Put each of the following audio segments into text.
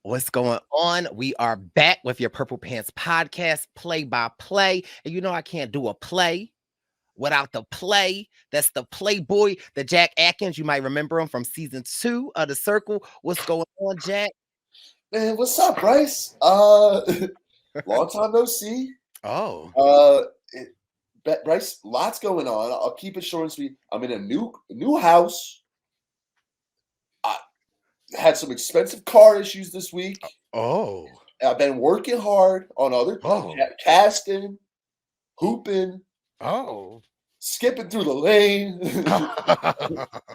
What's going on? We are back with your Purple Pants podcast, play by play. And you know, I can't do a play without the play. That's the Playboy, the Jack Atkins. You might remember him from season 2 of The Circle. What's going on, Jack? Man, what's up, Bryce? Long time no see. Oh, Bryce, lots going on. I'll keep it short and sweet. I'm in a new house. I had some expensive car issues this week. oh, I've been working hard on other oh, casting, hooping, oh. skipping through the lane.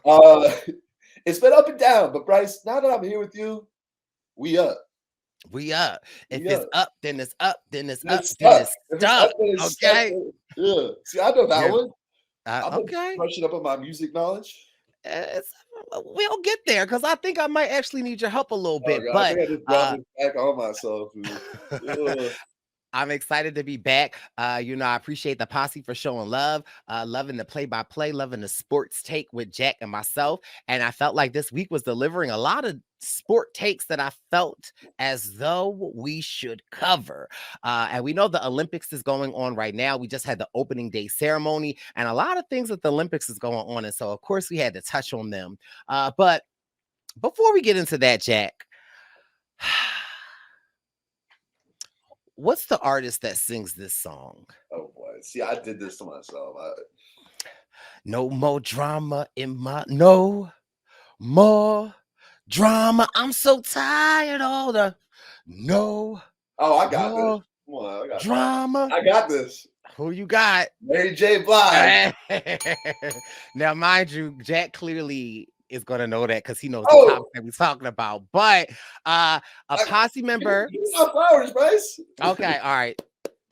uh, it's been up and down, but Bryce, now that I'm here with you, we up. We up. If We it's up. up, then it's up, then it's And up, it's then stuck. it's If it's stuck. up, then it's stuck. Okay. Yeah. See, I know that Yeah. one. I've been Okay. brushing up on my music knowledge. It's, we'll get there because I think I might actually need your help a little Oh bit. god, I But think I just brought this back on myself. Ugh. I'm excited to be back. I appreciate the posse for showing love, loving the play-by-play, loving the sports take with Jack and myself. And I felt like this week was delivering a lot of sport takes that I felt as though we should cover. And we know the Olympics is going on right now. We just had the opening day ceremony and a lot of things at the Olympics is going on. And so, of course, we had to touch on them. But before we get into that, Jack, what's the artist that sings this song? Oh boy, see, I did this to myself. No more drama in my no more drama. I'm so tired of the no I got this. more Come on, drama. I got this. Who you got? Mary J. Blige. Now, mind you, Jack clearly is gonna know that because he knows the Oh, topic that we're talking about. But a posse member. give me my flowers, Bryce. Okay, all right.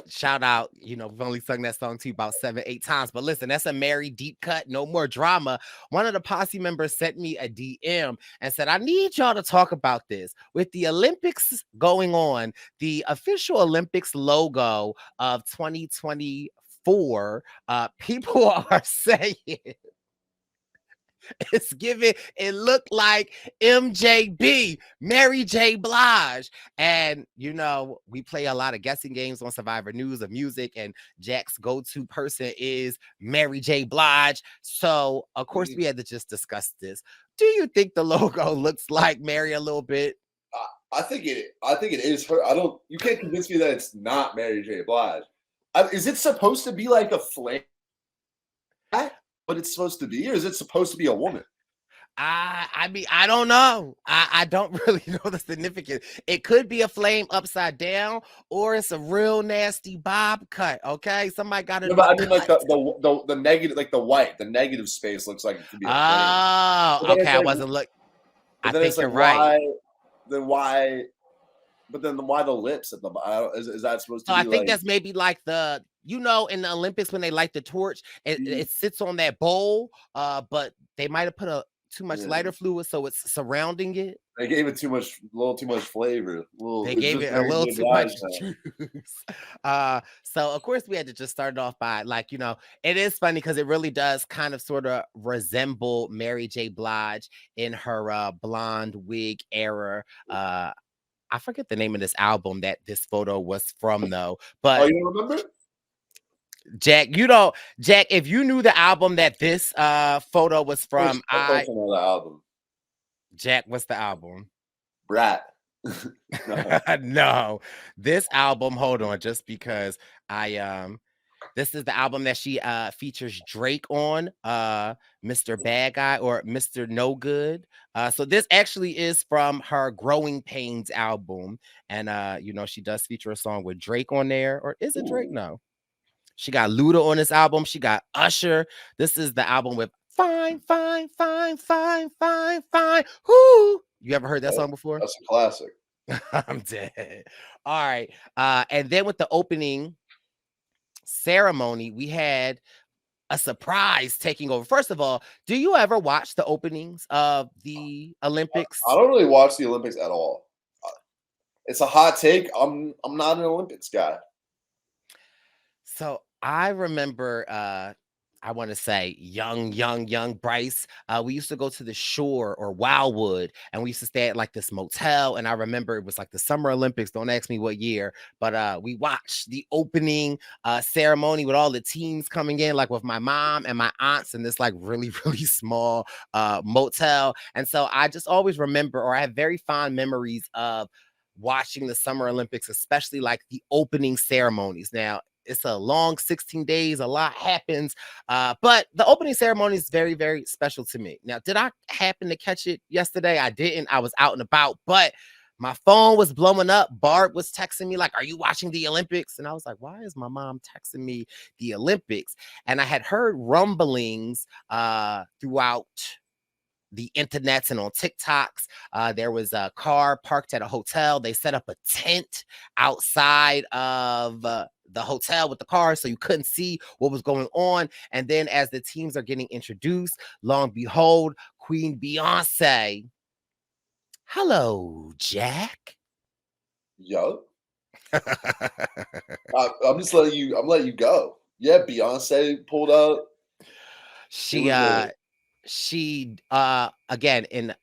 Shout out, we've only sung that song to you about 7-8 times, but listen, that's a Mary deep cut, no more drama. One of the posse members sent me a DM and said, I need y'all to talk about this. With the Olympics going on, the official Olympics logo of 2024, people are saying it's giving, it looked like MJB, Mary J. Blige. And, we play a lot of guessing games on Survivor News of music, and Jack's go-to person is Mary J. Blige. So, of course, we had to just discuss this. Do you think the logo looks like Mary a little bit? I think it is her. You can't convince me that it's not Mary J. Blige. Is it supposed to be like a flame? What it's supposed to be, or is it supposed to be a woman? I mean, I don't know. I don't really know the significance. It could be a flame upside down, or it's a real nasty bob cut. Okay, somebody got to. No, but I mean, like the negative, like the negative space looks like it could be. Oh, okay. I wasn't look. I think you're right. Why? But then why the lips at the bottom? Is that supposed to be? I think that's maybe like in the Olympics when they light the torch, it sits on that bowl. But they might have put too much lighter fluid, so it's surrounding it. They gave it a little too much flavor. They gave it a little too much juice. So of course we had to just start off by it is funny because it really does kind of sort of resemble Mary J. Blige in her blonde wig era. I forget the name of this album that this photo was from, though. But you don't remember? Jack, Jack, if you knew the album that this photo was from, I know the album. Jack, what's the album? Brat. No, this album. Hold on, just because this is the album that she features Drake on, Mr. Bad Guy or Mr. No Good. So this actually is from her Growing Pains album. And she does feature a song with Drake on there. Or is it Drake? No. She got Luda on this album. She got Usher. This is the album with Fine, Fine, Fine, Fine, Fine, Fine. Whoo! You ever heard that song before? That's a classic. I'm dead. All right. And then with the opening ceremony, we had a surprise taking over. First of all, do you ever watch the openings of the Olympics? I don't really watch the Olympics at all. It's a hot take. I'm not an Olympics guy. So I remember I want to say young Bryce. We used to go to the shore or Wildwood, and we used to stay at like this motel. And I remember it was like the Summer Olympics. Don't ask me what year, but we watched the opening ceremony with all the teams coming in, like with my mom and my aunts in this like really really small motel. And so I just always remember, or I have very fond memories of watching the Summer Olympics, especially like the opening ceremonies. Now, it's a long 16 days, a lot happens. But the opening ceremony is very, very special to me. Now, did I happen to catch it yesterday? I didn't. I was out and about, but my phone was blowing up. Barb was texting me, like, are you watching the Olympics? And I was like, why is my mom texting me the Olympics? And I had heard rumblings throughout the internets and on TikToks. There was a car parked at a hotel. They set up a tent outside of the hotel with the car so you couldn't see what was going on. And then as the teams are getting introduced, lo and behold, Queen Beyonce. Hello, Jack. Yo, I'm just letting you. I'm letting you go. Yeah, Beyonce pulled up. It she was a again in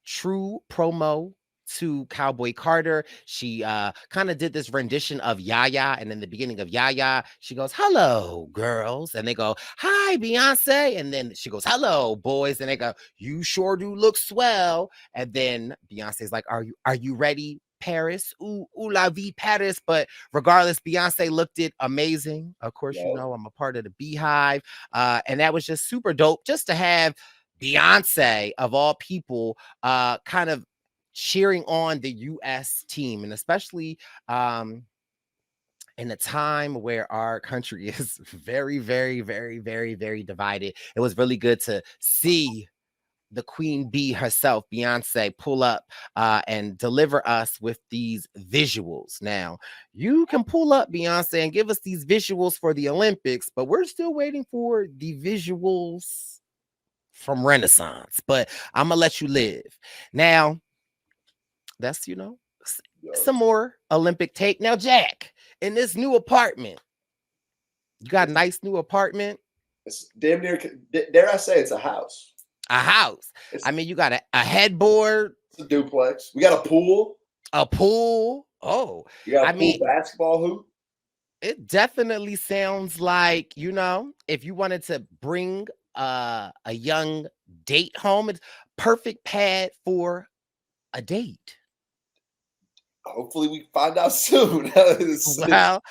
true promo to Cowboy Carter. She kind of did this rendition of Yaya, and in the beginning of Yaya, she goes, "Hello, girls," and they go, "Hi, Beyonce," and then she goes, "Hello, boys," and they go, "You sure do look swell," and then Beyonce's like, "Are you ready, Paris? Ooh la vie, Paris." But regardless, Beyonce looked it amazing. Of course, yo. I'm a part of the Beehive, and that was just super dope, just to have Beyonce of all people, kind of cheering on the U.S. team, and especially in a time where our country is very, very, very, very, very divided. It was really good to see the Queen Bee herself, Beyonce, pull up and deliver us with these visuals. Now, you can pull up, Beyonce, and give us these visuals for the Olympics, but we're still waiting for the visuals from Renaissance. But I'm gonna let you live. Now, that's Yo. some more Olympic take. Now, Jack, in this new apartment, you got a It's, nice new apartment, it's damn near. Dare I say it's a house? a house. It's, I mean, you got a headboard, it's a duplex. We got a pool. a pool. Oh, We got I a pool mean, basketball hoop. it definitely sounds like, if you wanted to bring a young date home, it's perfect pad for a date. Hopefully, we find out soon. Well,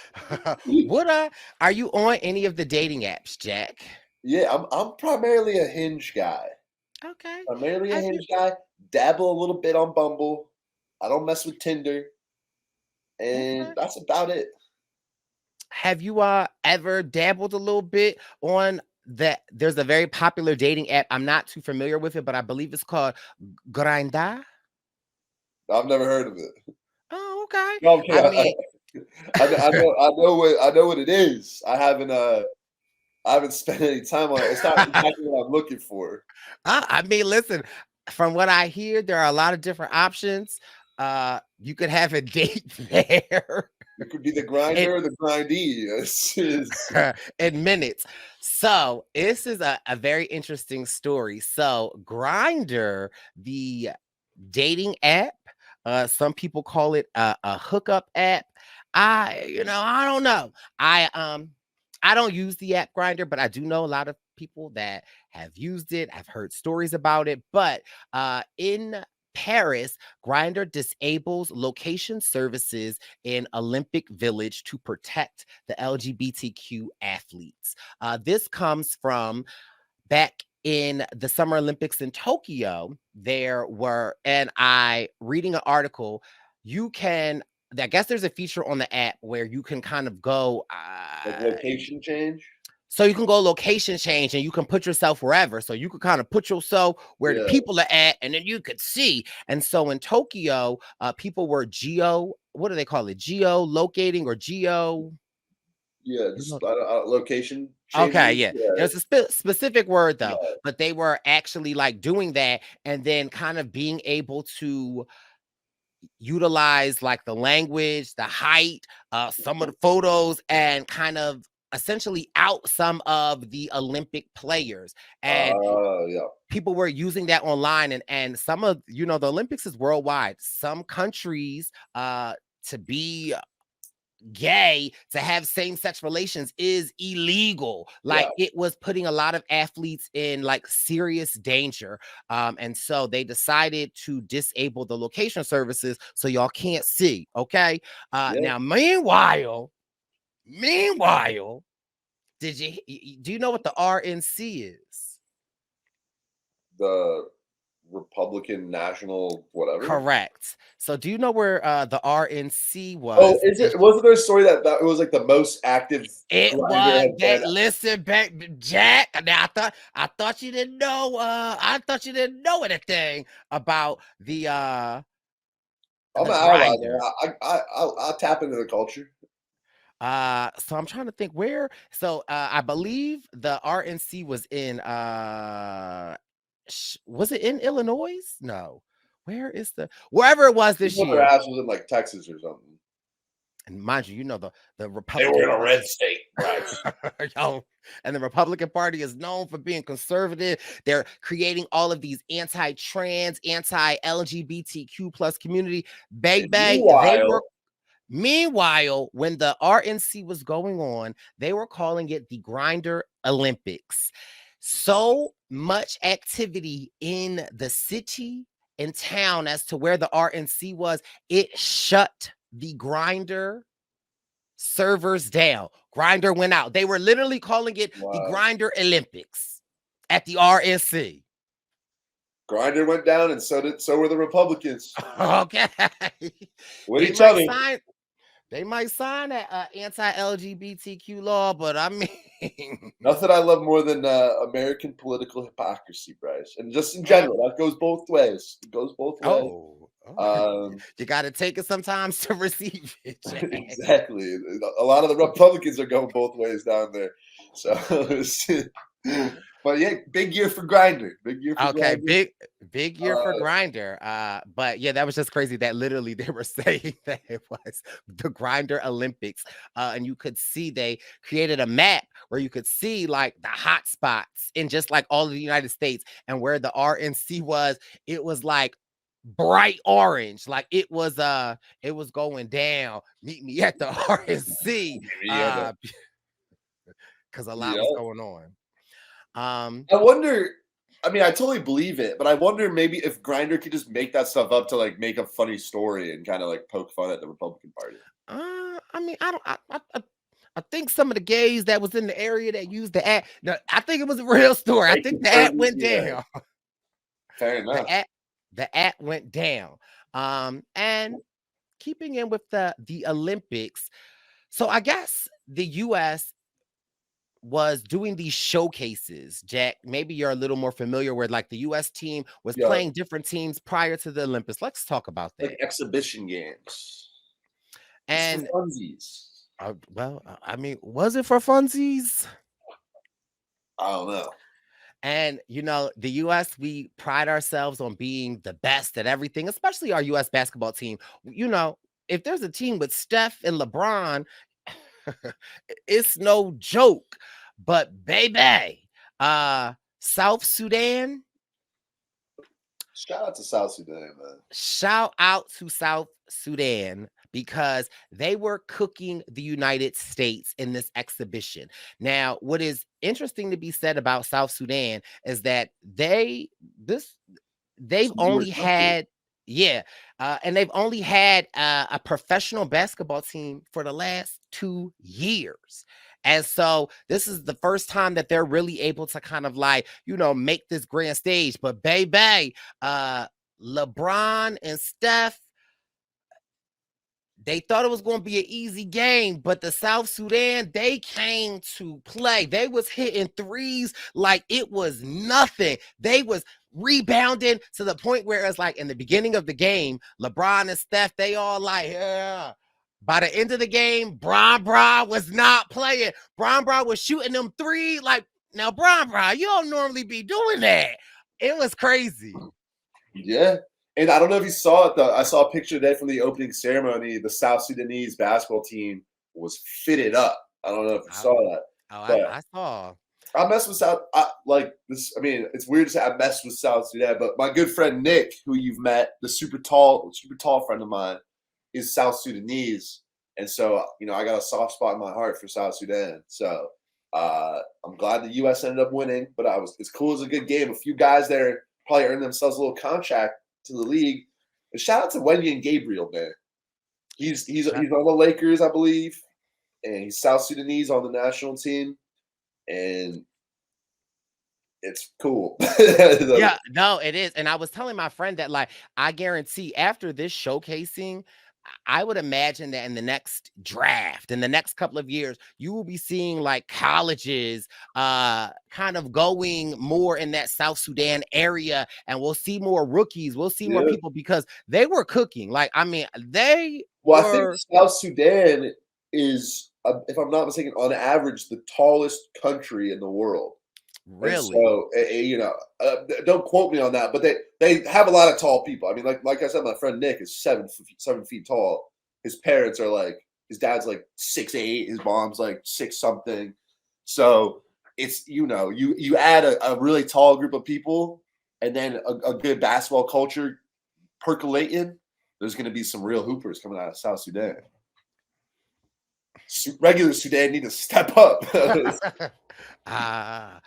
are you on any of the dating apps, Jack? Yeah, I'm primarily a Hinge guy. Okay. Primarily a Have you Hinge guy. Dabble a little bit on Bumble. I don't mess with Tinder, and okay. that's about it. Have you ever dabbled a little bit on that? There's a very popular dating app. I'm not too familiar with it, but I believe it's called Grindr. I've never heard of it. Oh, okay. No, I'm I kidding. mean, I know what it is. I haven't spent any time on it. It's not exactly what I'm looking for. I mean, listen, from what I hear, there are a lot of different options. You could have a date there It could be the in, grinder or the grindee. in minutes. So this is a very interesting story. So Grinder, the dating app, some people call it a hookup app. I don't know. I don't use the app Grinder, but I do know a lot of people that have used it. I've heard stories about it. But in Paris, Grinder disables location services in Olympic Village to protect the LGBTQ athletes. This comes from back in the Summer Olympics in Tokyo. There were, and I reading an article, you can. I guess there's a feature on the app where you can kind of go. Like location change. So you can go location change and you can put yourself wherever. So you could kind of put yourself where the Yeah, people are at, and then you could see. And so in Tokyo, people were what do they call it? Geo locating or geo. yeah. You Just know, location okay, changing. yeah. Yeah, There's a specific word though, yeah, but they were actually like doing that and then kind of being able to utilize like the language, the height, some of the photos, and kind of essentially out some of the Olympic players. And Yeah. people were using that online, and some of, you know, the Olympics is worldwide. Some countries, to be gay, to have same-sex relations is illegal. Yeah. Like, it was putting a lot of athletes in like serious danger. And so they decided to disable the location services so y'all can't see. Okay. Yeah. Now, meanwhile, do you know what the RNC is? The Republican National whatever. Correct. So do you know where the RNC Oh, was? is it? Wasn't there a story that it was like the most active It grinder was had that. been? Listen back, Jack. Now I thought you didn't know. I thought you didn't know anything about I'm the an ally, man. grinder. I'll tap into the culture. So I'm trying to think where. So I believe the RNC was in. Was it in Illinois? No. Where is wherever it was this Their year? ass was in like Texas or something. And mind you, the They were Republican in a Party red is state, right? yo, and the Republican Party is known for being conservative. They're creating all of these anti-trans, anti-LGBTQ plus community. And Baby, meanwhile, meanwhile, when the RNC was going on, they were calling it the Grindr Olympics. So much activity in the city and town as to where the RNC was, it shut the Grindr servers down. Grindr went out. They were literally calling it the wow, Grindr Olympics at the RNC. Grinder went down, and so were the Republicans Okay. with They each might other. sign they might sign that anti-LGBTQ law, but I mean, Nothing I love more than American political hypocrisy, Bryce, and just in uh, general. That goes both ways. It goes both ways. oh, Um, you got to take it sometimes to receive it, Jack. exactly. A lot of the Republicans are going both ways down there. So, but yeah, big year for Grinder. Big year for Okay, Grinder. big year for Grinder. But yeah, that was just crazy that literally they were saying that it was the Grinder Olympics. And you could see they created a map where you could see like the hot spots in just like all of the United States, and where the RNC was, it was like bright orange. Like it was going down. Meet me at the RNC. Yeah, Because a lot was yeah. going on. Um, I wonder. I mean, I totally believe it, but I wonder maybe if Grinder could just make that stuff up to like make a funny story and kind of like poke fun at the Republican Party. I mean, I don't. I think some of the gays that was in the area that used the app. No, I think it was a real story. I They think the app confirmed it, went yeah. down. Fair The enough. app, the app went down. And keeping in with the Olympics, so I guess the U.S. was doing these showcases. Jack, maybe you're a little more familiar where like the U.S. team was Yeah, playing different teams prior to the Olympics. Let's talk about like that. exhibition games, just for And funsies. I mean, was it for funsies? I don't know. And the US, we pride ourselves on being the best at everything, especially our US basketball team. If there's a team with Steph and LeBron, it's no joke. But baby, South Sudan, Shout out to South Sudan, man. shout out to South Sudan because they were cooking the United States in this exhibition. Now, what is interesting to be said about South Sudan is that they've It's a newer only country. had yeah, and they've only had a professional basketball team for the last 2 years. And so this is the first time that they're really able to kind of like, make this grand stage. But baby, LeBron and Steph, they thought it was going to be an easy game, but the South Sudan, they came to play. They was hitting threes like it was nothing. They was rebounding to the point where it's like in the beginning of the game, LeBron and Steph, they all like, yeah. By the end of the game, Bron was not playing. Bron was shooting them three. Like, now, Bron, you don't normally be doing that. It was crazy. Yeah. And I don't know if you saw it though. I saw a picture today from the opening ceremony. The South Sudanese basketball team was fitted up. I don't know if you I, saw that, but I saw. I mess with South. Like this. I mean, it's weird to say I mess with South Sudan, but my good friend Nick, who you've met, the super tall friend of mine, is South Sudanese, and so I got a soft spot in my heart for South Sudan. So I'm glad the U.S. ended up winning, but I was it's cool as a good game. A few guys there probably earned themselves a little contract to the league. And shout out to Wendy and Gabriel, man. He's on the Lakers, I believe, and he's South Sudanese on the national team, and it's cool. Yeah, no, it is. And I was telling my friend that, like, I guarantee after this showcasing, I would imagine that in the next draft, in the next couple of years, you will be seeing like colleges kind of going more in that South Sudan area, and we'll see more rookies, we'll see more Yeah. people because they were cooking. Like, I mean, they Well, I think were South Sudan is, if I'm not mistaken, on average, the tallest country in the world. And really. so, don't quote me on that, but they have a lot of tall people. I mean, like I said, my friend Nick is 7 feet tall. His parents are like his dad's like 6'8", his mom's like six something. So it's you add a really tall group of people, and then a good basketball culture percolating. There's going to be some real hoopers coming out of South Sudan. Regular Sudan need to step up. Ah,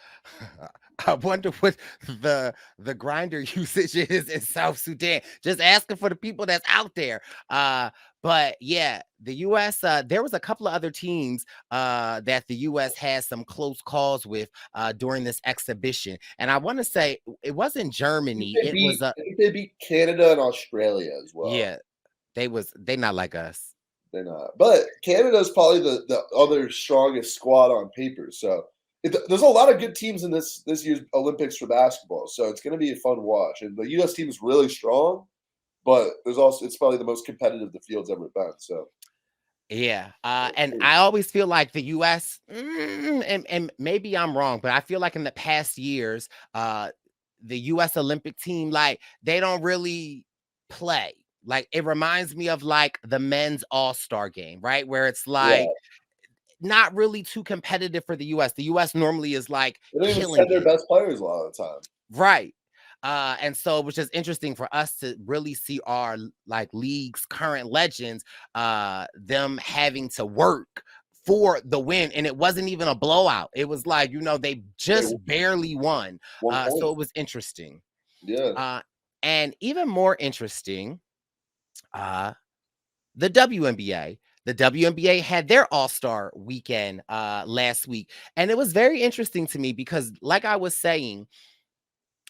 I wonder what the grinder usage is in South Sudan. Just asking for the people that's out there. But yeah, the US, there was a couple of other teams that the US has some close calls with during this exhibition. And I want to say it wasn't Germany, it was I think they beat Canada and Australia as well. yeah, they not like us. They're not, but Canada is probably the other strongest squad on paper. So there's a lot of good teams in this year's Olympics for basketball. So it's going to be a fun watch. And the U.S. team is really strong, but it's probably the most competitive the field's ever been. So Yeah, and I always feel like the U.S. And maybe I'm wrong, but I feel like in the past years, the U.S. Olympic team, like they don't really play. Like it reminds me of like the men's All-Star game, right? Where it's yeah, like not really too competitive for the U.S. The U.S. normally is like they don't even killing send their it. best players a lot of the time. Right. And so which is interesting for us to really see our like league's current legends, them having to work for the win. And it wasn't even a blowout. It was like, they They just barely won. one So point. it was interesting. Yeah, And even more interesting, uh, the WNBA. The WNBA had their All-Star weekend last week. And it was very interesting to me because, like I was saying,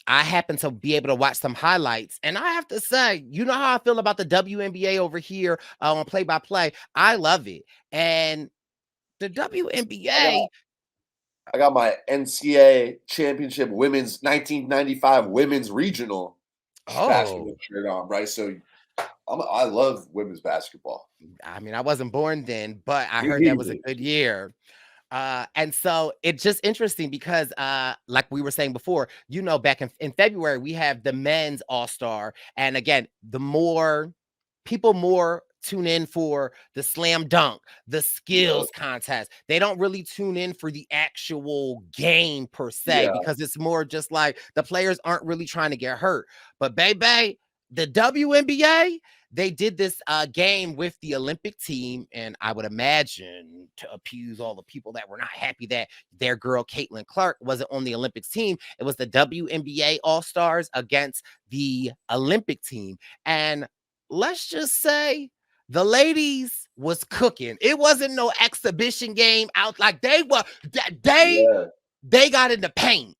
I happen to be able to watch some highlights, and I have to say, you know how I feel about the WNBA over here on play by play. I love it, and the I got WNBA. I got my NCAA championship women's 1995 women's regional basketball Oh, shirt on, right? So I love women's basketball. I mean, I wasn't born then, but I Me heard that was a neither. good year. And so it's just interesting because, like we were saying before, back in February, we have the men's all-star. And again, the more people more tune in for the slam dunk, the Yeah, skills contest. They don't really tune in for the actual game per se, yeah. because it's more just like the players aren't really trying to get hurt. But baby, the WNBA, they did this game with the Olympic team, and I would imagine to appease all the people that were not happy that their girl Caitlin Clark wasn't on the Olympics team. It was the WNBA All Stars against the Olympic team, and let's just say the ladies was cooking. It wasn't no exhibition game out like they were. They Yeah, they got in the paint.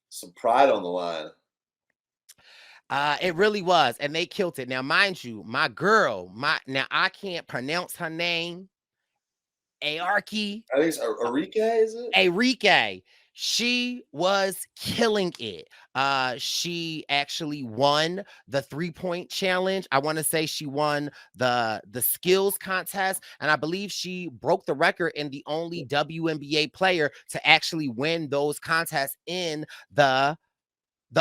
some pride on the line. It really was, and they killed it. Now, mind you, my girl, now I can't pronounce her name, Aarki, I think it's Arike, is it? Enrique. She was killing it. She actually won the 3-point challenge. I want to say she won the skills contest, and I believe she broke the record in the only WNBA player to actually win those contests in the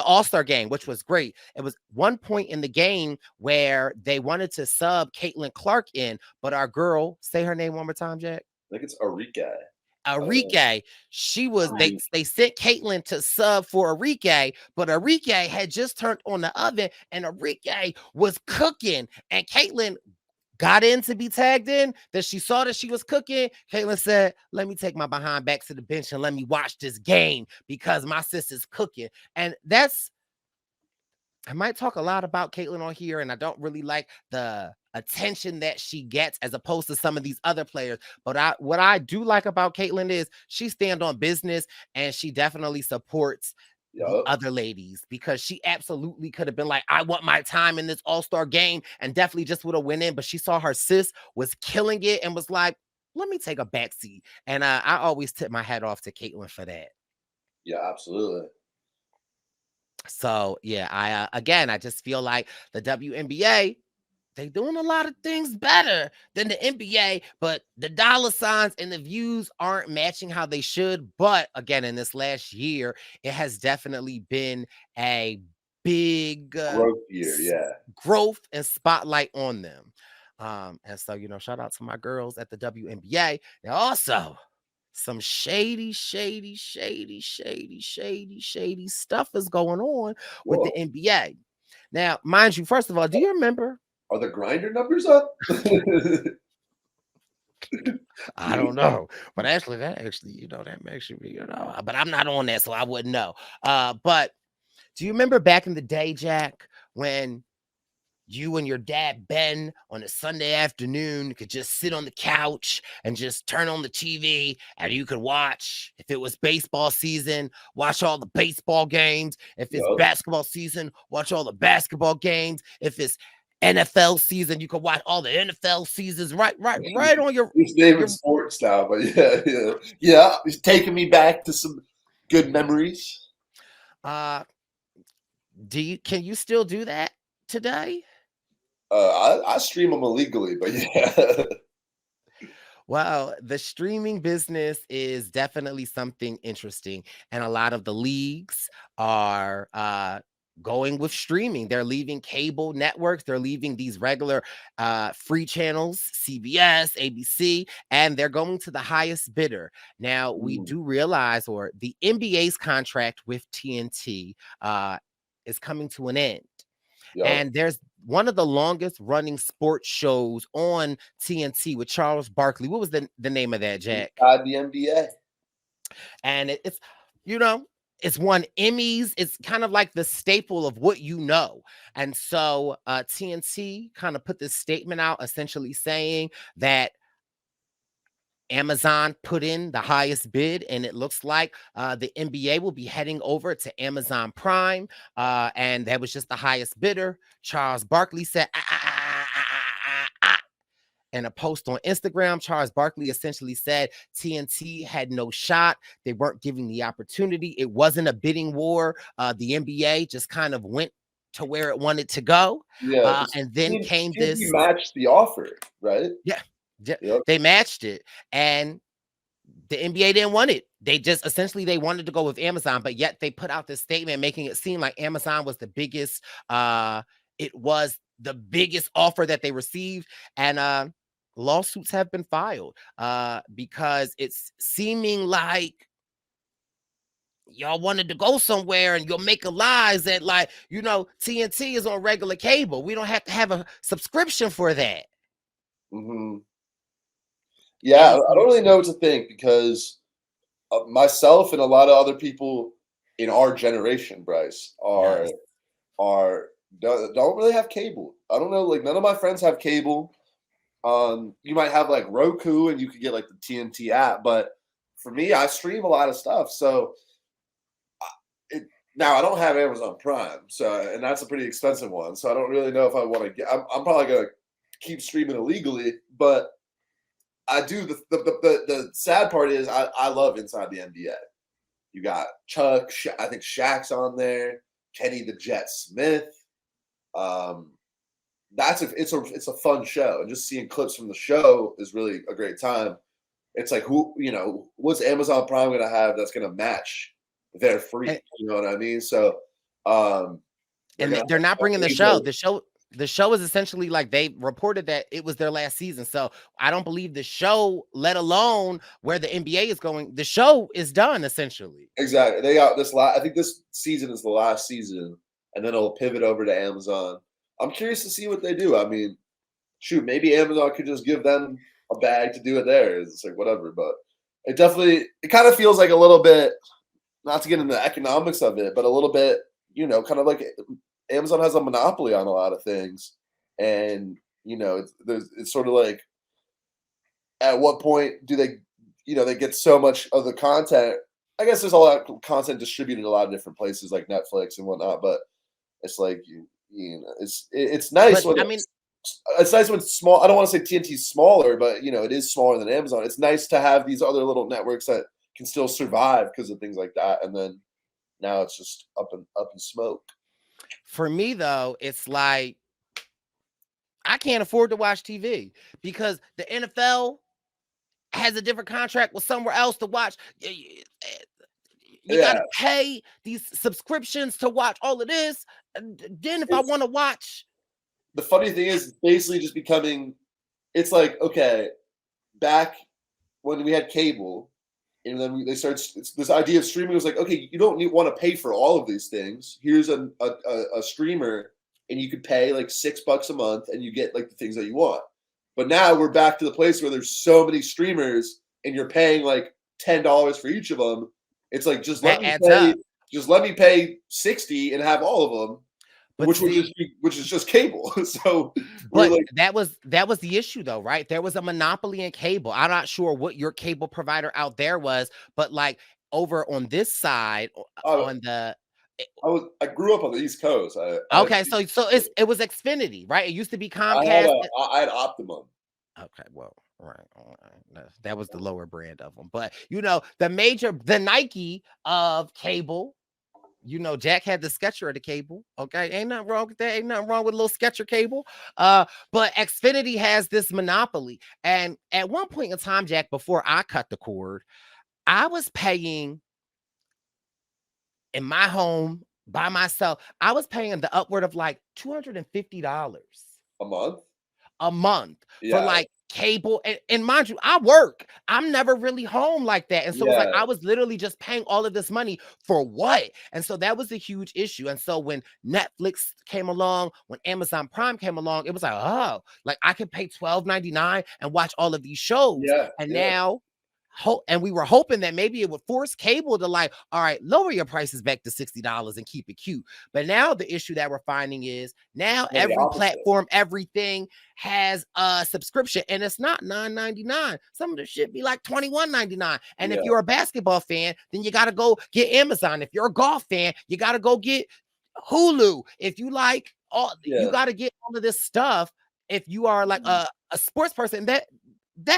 All-Star game, which was great. It was one point in the game where they wanted to sub Caitlin Clark in, but our girl, say her name one more time, Jack. think it's Arike. Arike, she was Um, they sent Caitlyn to sub for Arike, but Arike had just turned on the oven and Arike was cooking. And Caitlyn got in to be tagged in. That she saw that she was cooking. Caitlyn said, "Let me take my behind back to the bench and let me watch this game because my sister's cooking." And that's I might talk a lot about Caitlyn on here, and I don't really like the attention that she gets as opposed to some of these other players. But what I do like about Caitlyn is she stand on business and she definitely supports the yup. other ladies because she absolutely could have been like, I want my time in this all-star game and definitely just would have went in. But she saw her sis was killing it and was like, let me take a backseat. And I always tip my hat off to Caitlyn for that. Yeah, absolutely. So yeah, I just feel like the WNBA, they doing a lot of things better than the NBA, but the dollar signs and the views aren't matching how they should. But again, in this last year, it has definitely been a big Growth year, s- yeah. growth and spotlight on them. And so, shout out to my girls at the WNBA. And also, some shady stuff is going on with the Whoa. NBA. Now, mind you, first of all, do you remember? Are the grinder numbers up? I don't know, but that makes you, but I'm not on that, so I wouldn't know. But do you remember back in the day, Jack, when you and your dad Ben on a Sunday afternoon could just sit on the couch and just turn on the TV and you could watch, if it was baseball season, watch all the baseball games. If it's Yup. basketball season, watch all the basketball games. If it's NFL season, you could watch all the NFL seasons right on He's naming your sports now, but yeah. He's taking me back to some good memories. uh can you still do that today? I stream them illegally, but yeah. Well, the streaming business is definitely something interesting, and a lot of the leagues are going with streaming. They're leaving cable networks, they're leaving these regular free channels, CBS, ABC, and they're going to the highest bidder. Now, we Mm, do realize, or the NBA's contract with TNT is coming to an end. yup. And there's one of the longest running sports shows on TNT with Charles Barkley. What was the name of that, Jack? Inside the NBA. And it's, you know, it's won Emmys. It's kind of like the staple of what you know. And so TNT kind of put this statement out essentially saying that Amazon put in the highest bid, and it looks like the NBA will be heading over to Amazon Prime, and that was just the highest bidder. Charles Barkley said, in a post on Instagram, Charles Barkley essentially said TNT had no shot. They weren't giving the opportunity. It wasn't a bidding war. The NBA just kind of went to where it wanted to go. Yeah, because And then came TNT this, matched the offer, right? yeah, Yep. they matched it. And the NBA didn't want it. They just essentially they wanted to go with Amazon, but yet they put out this statement making it seem like Amazon was the biggest it was the biggest offer that they received. And lawsuits have been filed because it's seeming like y'all wanted to go somewhere and you're making lies that, like, TNT is on regular cable. We don't have to have a subscription for that. Hmm. Yeah, And I don't really know what to think because myself and a lot of other people in our generation, Bryce, are yes. are don't really have cable. I don't know, like none of my friends have cable. You might have like Roku and you could get like the TNT app, but for me, I stream a lot of stuff. So now I don't have Amazon Prime, so and that's a pretty expensive one. So I don't really know if I want to get. I'm probably gonna keep streaming illegally, but I do. The sad part is I love Inside the NBA. You got Chuck. I think Shaq's on there. Kenny the Jet Smith. Um, it's a fun show, and just seeing clips from the show is really a great time. It's like what's Amazon Prime gonna have that's gonna match their free? And, You know what I mean? So they're and gonna they're not have bringing the show. cable. The show The show is essentially like they reported that it was their last season. So I don't believe the show, let alone where the NBA is going, the show is done essentially. Exactly. They got this last. I think this season is the last season, and then it'll pivot over to Amazon. I'm curious to see what they do. I mean, shoot, maybe Amazon could just give them a bag to do it there. It's like whatever, but it kind of feels like a little bit, not to get into the economics of it, but a little bit, kind of like Amazon has a monopoly on a lot of things, and it's sort of like, at what point do they, they get so much of the content. I guess there's a lot of content distributed in a lot of different places like Netflix and whatnot, but it's like it's nice But when I mean, it's nice when it's small. I don't want to say TNT's smaller, but it is smaller than Amazon. It's nice to have these other little networks that can still survive because of things like that. And then now it's just up in smoke. for me though, it's like I can't afford to watch TV because the NFL has a different contract with somewhere else to watch. You got Yeah, to pay these subscriptions to watch all of this. And then if I it's want to watch, the funny thing is, it's basically just becoming. It's like, okay, back when we had cable, and then they started this idea of streaming was like, okay, you don't want to pay for all of these things. Here's a streamer, and you could pay like $6 a month, and you get like the things that you want. But now we're back to the place where there's so many streamers, and you're paying like $10 for each of them. It's like just that adds up. let me pay 60 and have all of them, But which see, which is just cable. So we're but like, that was the issue though, right? There was a monopoly in cable. I'm not sure what your cable provider out there was, but like over on this side, uh, on the I grew up on the East Coast. okay, so it was Xfinity, right? It used to be I had Comcast. I had Optimum. Okay, well, right, all right. That was the lower brand of them, but the Nike of cable. Jack had the Sketcher of the cable. Okay, ain't nothing wrong with that. Ain't nothing wrong with a little Sketcher cable. But Xfinity has this monopoly, and at one point in time, Jack, before I cut the cord, I was paying in my home by myself. I was paying the upward of like $250 A month? a month for Yeah, like cable. And mind you, I work. I'm never really home like that. And so it's like yeah, I was literally just paying all of this money for what? And so that was a huge issue. And so when Netflix came along, when Amazon Prime came along, it was like, oh, like I could pay $12.99 and watch all of these shows. yeah, And yeah. now and we were hoping that maybe it would force cable to like, all right, lower your prices back to $60 and keep it cute. But now the issue that we're finding is now No, the every opposite. platform, everything has a subscription, and it's not $9.99. Some of the shit be like $21.99. And if Yeah, you're a basketball fan, then you got to go get Amazon. If you're a golf fan, you got to go get Hulu. If you like you yeah, got to get all of this stuff. If you are like a sports person, that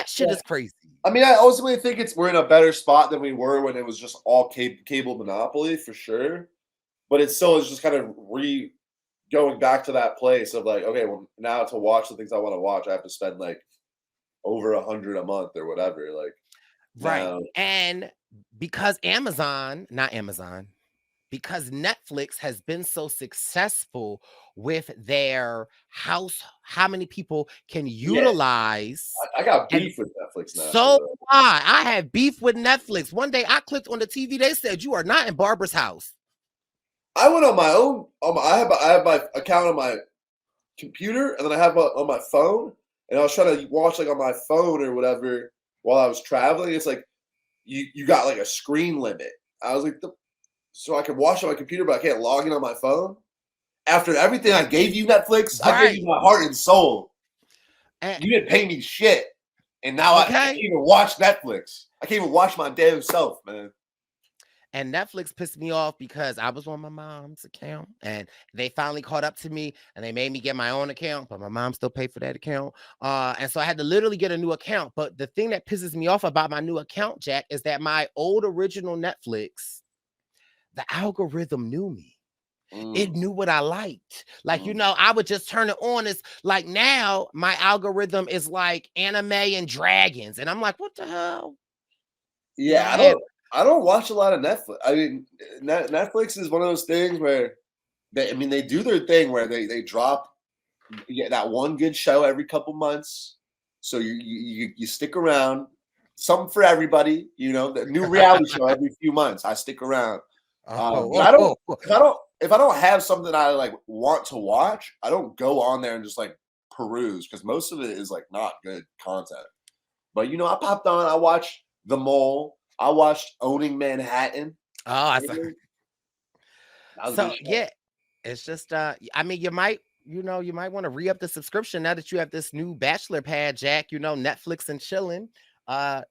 shit yeah. is crazy. I mean, I ultimately think we're in a better spot than we were when it was just all cable monopoly for sure. But it still is just kind of going back to that place of like, okay, well, now to watch the things I want to watch, I have to spend like over 100 a month or whatever. Like Right. now, And because not Amazon, because Netflix has been so successful with their house, how many people can yeah, utilize. I got And beef with Netflix now for so that. I have beef with Netflix. One day I clicked on the TV, they said you are not in Barbara's house. I went on my own. I have my account on my computer, and then I have on my phone. And I was trying to watch like on my phone or whatever while I was traveling. It's like you got like a screen limit. I was like, so I can watch on my computer, but I can't log in on my phone. After everything I gave you, Netflix, I gave Right. you my heart and soul. And, You didn't pay me shit, and now I can't okay. even watch Netflix. I can't even watch my damn self, man. And Netflix pissed me off because I was on my mom's account and they finally caught up to me and they made me get my own account, but my mom still paid for that account. And so I had to literally get a new account. But the thing that pisses me off about my new account, Jack, is that my old original Netflix, the algorithm knew me. It Mm, knew what I liked. Like, mm. I would just turn it on. It's like now my algorithm is like anime and dragons. And I'm like, what the hell? Yeah, I had I don't watch a lot of Netflix. I mean, Netflix is one of those things where they do their thing where they drop. yeah, that one good show every couple months. So you stick around. Something for everybody, the new reality show every few months. I stick around. But I don't Oh, if I don't have something I like want to watch, I don't go on there and just like peruse because most of it is like not good content. But I popped on, I watched The Mole, I watched Owning Manhattan. I saw. That was a good So show. yeah, it's just I mean, you might want to re-up the subscription now that you have this new bachelor pad, Jack, Netflix and chilling.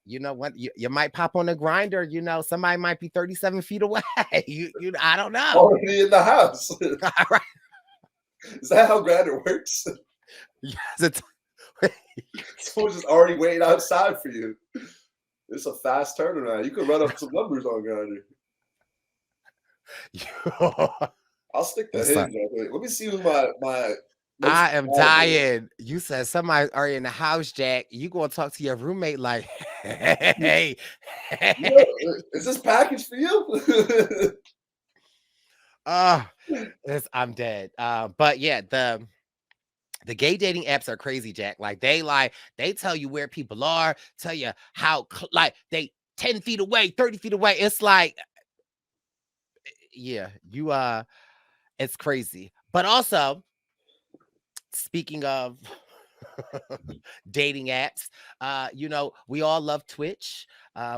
You know what? You might pop on a grinder, somebody might be 37 feet away. I don't know. Already in the house. All right. Is that how Grindr works? Yes, it's Someone's just already waiting outside for you. It's a fast turnaround. You could run up some numbers on Grindr. I'll stick to It's like, Hinge. I think. Let me see who my most I am follower. dying. You said somebody already in the house, Jack. You gonna talk to your roommate like, hey, hey. Is this package for you? Oh, I'm dead. But yeah, the gay dating apps are crazy, Jack. Like they tell you where people are, tell you how like they 10 feet away, 30 feet away. It's like, yeah, it's crazy. But also, speaking of dating apps, we all love Twitch.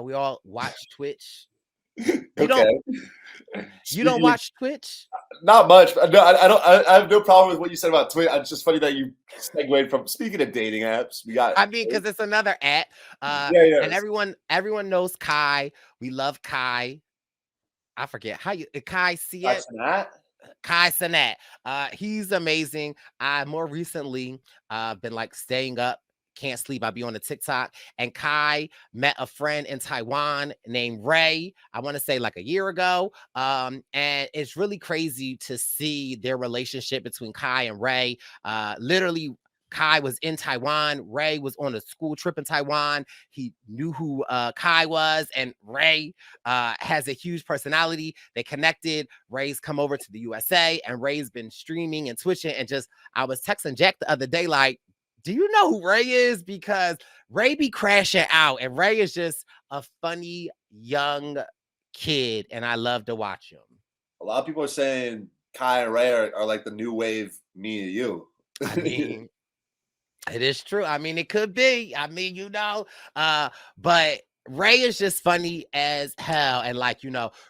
We all watch Twitch. You don't Okay. you don't Speaking of, watch Twitch? not much. No, I don't. I have no problem with what you said about Twitter. It's just funny that you segued from. Speaking of dating apps, we got. I mean, because it's another app. Yeah, And yes. everyone knows Kai. We love Kai. I forget how you Kai see it. That's that. Kai Sanat. He's amazing. I more recently been like staying up, can't sleep. I'll be on the TikTok. And Kai met a friend in Taiwan named Ray, I want to say like a year ago. And it's really crazy to see their relationship between Kai and Ray. Literally, Kai was in Taiwan. Ray was on a school trip in Taiwan. He knew who Kai was, and Ray has a huge personality. They connected. Ray's come over to the USA, and Ray's been streaming and twitching. And just, I was texting Jack the other day, like, do you know who Ray is? Because Ray be crashing out, and Ray is just a funny young kid, and I love to watch him. A lot of people are saying Kai and Ray are like the new wave. Me and you. I mean, it is true. I mean, it could be. I mean, but Ray is just funny as hell. And like,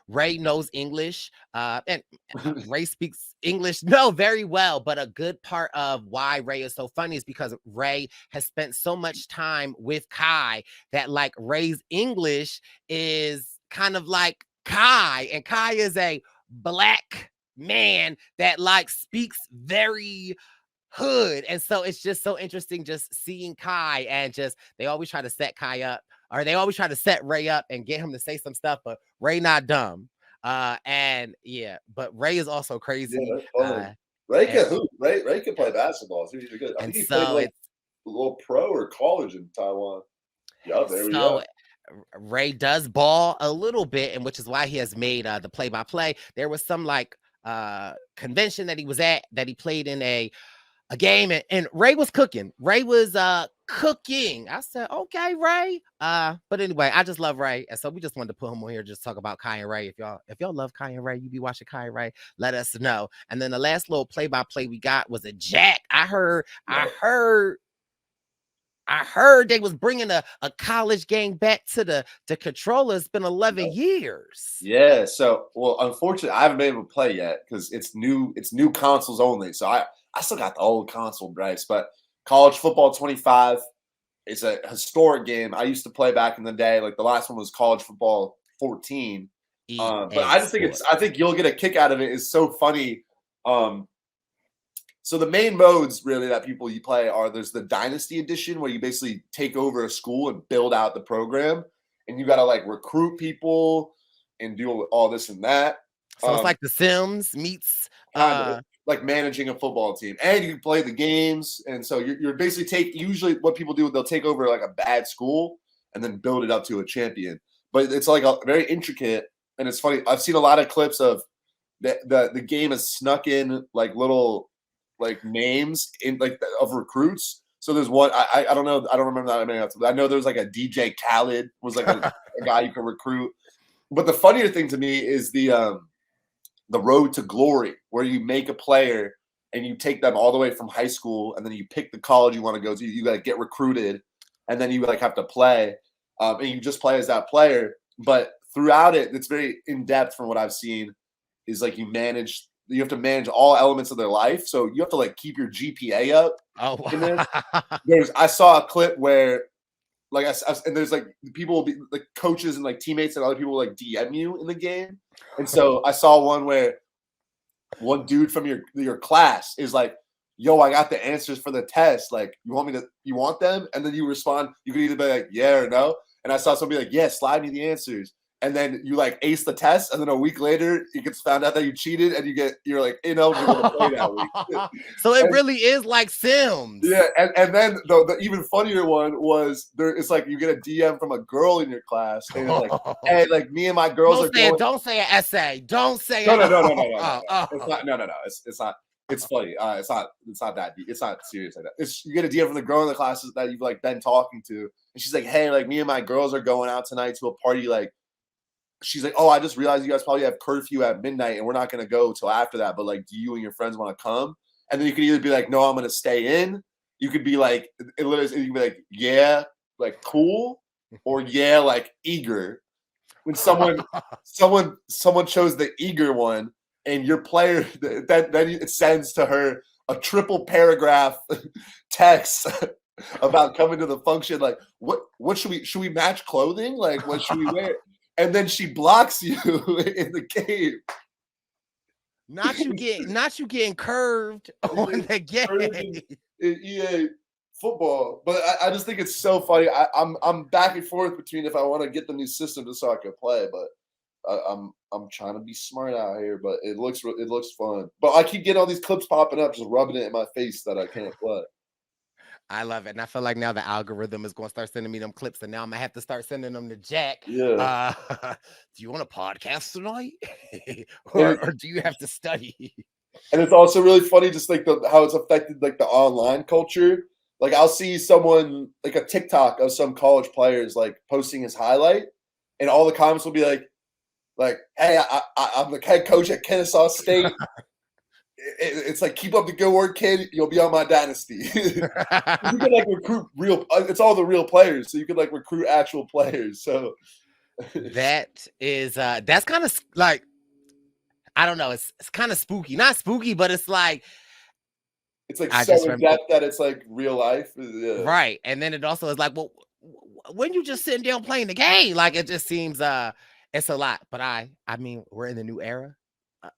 Ray knows English. And Ray speaks English very well. But a good part of why Ray is so funny is because Ray has spent so much time with Kai that like Ray's English is kind of like Kai. And Kai is a black man that like speaks very hood. And so it's just so interesting just seeing Kai, and just they always try to set Kai up, or they always try to set Ray up and get him to say some stuff, but Ray not dumb. And yeah, but Ray is also Yeah, crazy. that's funny. Ray And can hoop. Ray can play basketball. So he's good. I and think he played so like it's a little pro or college in Taiwan. Yeah, there we so go. Ray does ball a little bit, and which is why he has made the play-by-play. There was some like convention that he was at that he played in a game, and Ray was cooking. Ray was cooking. I said, okay, Ray. But anyway, I just love Ray. And so we just wanted to put him on here, just talk about Kai and Ray. If y'all love Kai and Ray, you be watching Kai and Ray, let us know. And then the last little play-by-play we got was a Jack. I heard they was bringing a college gang back to the controller. It's been 11 years. Yeah. So, well, unfortunately, I haven't been able to play yet because it's new. It's new consoles only. So I still got the old console, Bryce. But College Football 25 is a historic game. I used to play back in the day. Like the last one was College Football 14. But EA I just think I Sports. think you'll get a kick out of it. It's so funny. So the main modes really that people you play are there's the Dynasty Edition where you basically take over a school and build out the program, and you got to like recruit people and do all this and that. So it's like The Sims meets Kind of like managing a football team, and you can play the games. And so you're basically usually what people do, they'll take over like a bad school and then build it up to a champion. But it's like a very intricate, and it's funny. I've seen a lot of clips of the game has snuck in like little like names in like of recruits. So there's one I don't know, I don't remember that many. I know there's like a DJ Khaled was like a guy you can recruit. But the funnier thing to me is the road to glory, where you make a player and you take them all the way from high school, and then you pick the college you want to go to. You got to get recruited, and then you like have to play, and you just play as that player. But throughout it, it's very in depth from what I've seen. Is like you have to manage all elements of their life, so you have to like keep your GPA up. Oh, I saw a clip where like and there's like people will be like coaches and like teammates and other people will like DM you in the game. And so I saw one where one dude from your class is like, yo, I got the answers for the test. Like, you want them? And then you respond, you could either be like, yeah or no. And I saw somebody like, yeah, slide me the answers. And then you like ace the test, and then a week later, it gets found out that you cheated, and you're like ineligible to play that week. So it really is like Sims. Yeah, and then the even funnier one was it's like you get a DM from a girl in your class, and it's like, hey, like me and my girls don't say an essay. Don't say no. No. It's not. It's funny. It's not that deep. It's not serious like that. You get a DM from the girl in the classes that you've like been talking to, and she's like, hey, like me and my girls are going out tonight to a party, like. She's like, oh, I just realized you guys probably have curfew at midnight and we're not going to go till after that. But like, do you and your friends want to come? And then you could either be like, no, I'm going to stay in. You could be like, you can be like, yeah, like cool. Or yeah, like eager. When someone chose the eager one, and your player, then it sends to her a triple paragraph text about coming to the function. Like, what should we match clothing? Like, what should we wear? And then she blocks you in the game. Not you getting curved on the game. In EA football. But I just think it's so funny. I'm back and forth between if I want to get the new system just so I can play, but I'm trying to be smart out here. But it looks fun. But I keep getting all these clips popping up, just rubbing it in my face that I can't play. I love it. And I feel like now the algorithm is going to start sending me them clips, and now I'm going to have to start sending them to Jack. Yeah. Do you want a podcast tonight? or do you have to study? And it's also really funny just like how it's affected like the online culture. Like I'll see someone like a TikTok of some college players like posting his highlight, and all the comments will be like, hey, I'm the head coach at Kennesaw State. It's like, keep up the good work, kid. You'll be on my dynasty. You can like recruit it's all the real players, so you can like recruit actual players. So that is that's kind of like, I don't know, it's kind of spooky. Not spooky, but it's like so in depth that it's like real life. Yeah. Right. And then it also is like, well, when you just sitting down playing the game, like it just seems it's a lot. But I mean, we're in the new era.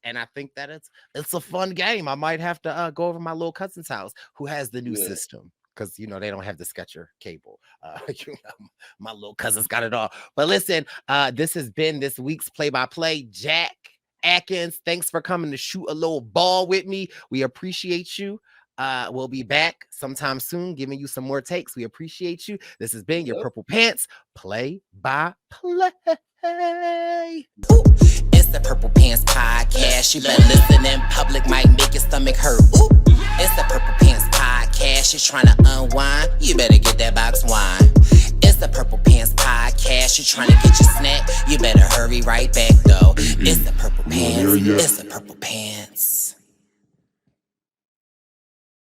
And I think that it's a fun game. I might have to go over to my little cousin's house who has the new system, because they don't have the Sketcher cable. My little cousin's got it all. But listen, this has been this week's play-by-play. Jack Atkins, thanks for coming to shoot a little ball with me. We appreciate you. We'll be back sometime soon, giving you some more takes. We appreciate you. This has been your Purple Pants play-by-play. Ooh. It's the Purple Pants Podcast. You better listen in public, might make your stomach hurt. Ooh. It's the Purple Pants Podcast. You're trying to unwind, you better get that box wine. It's the Purple Pants Podcast. You're trying to get your snack, you better hurry right back though. It's the Purple Pants. It's the Purple Pants.